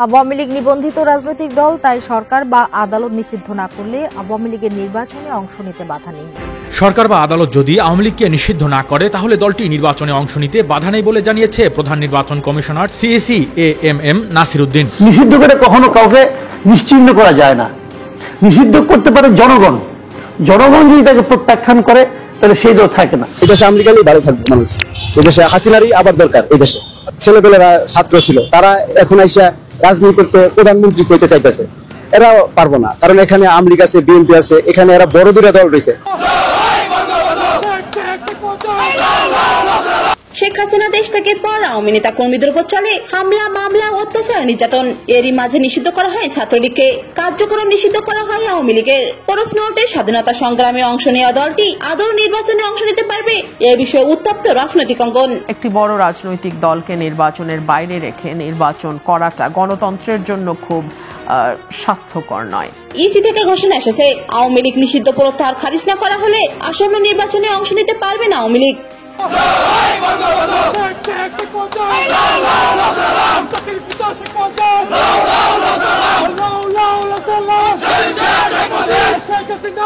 আওয়ামী লীগ নিবন্ধিত রাজনৈতিক দল, তাই সরকার বা আদালত নিষিদ্ধ না করলে আওয়ামী লীগের নির্বাচনে অংশ নিতে বাধা নেই। সরকার বা আদালত যদি আওয়ামী লীগকে নিষিদ্ধ না করে তাহলে দলটি নির্বাচনে অংশ নিতে বাধা নেই বলে জানিয়েছে প্রধান নির্বাচন commissioner CSE AMM Nasir Uddin. নিষিদ্ধ করে কখনো কাউকে নিশ্চিহ্ন করা যায় না, নিষিদ্ধ করতে পারে জনগণ। জনগণ যদি তাকে প্রত্যাখ্যান করে তাহলে সেই দল থাকে না। এদেশে আওয়ামী লীগেরই ভালো থাকবে মানুষ, এদেশে হাসিনারই আবার দরকার। এই দেশে ছেলেপেলেরা ছাত্র ছিল, তারা এখন আইসা রাজনীতি করতে প্রধানমন্ত্রী হইতে চাইতেছে, এরা পারবো না, কারণ এখানে আওয়ামী লীগ আছে, বিএনপি আছে, এখানে এরা বড় দুটা দল রয়েছে। শেখ হাসিনা দেশ থেকে পর আওয়ামী নেতা কর্মীদের উপর চলে হামলা, মামলা, অত্যাচার, নির্যাতন। এরই মাঝে নিষিদ্ধ করা হয় ছাত্রলীগকে, কার্যক্রম নিষিদ্ধ করা হয় আওয়ামী লীগের। প্রশ্ন ওঠে, স্বাধীনতা সংগ্রামে অংশ নেওয়া দলটি আদৌ নির্বাচনে অংশ নিতে পারবে? এ বিষয়ে উত্তপ্ত রাজনৈতিক অঙ্গন। একটি বড় রাজনৈতিক দলকে নির্বাচনের বাইরে রেখে নির্বাচন করাটা গণতন্ত্রের জন্য খুব স্বাস্থ্যকর নয়। ইসি থেকে ঘোষণা এসেছে, আওয়ামী লীগ নিষিদ্ধ প্রত্যাহার খারিজ না করা হলে আসন্ন নির্বাচনে অংশ নিতে পারবে না আওয়ামী লীগ। শেখ হাসিনা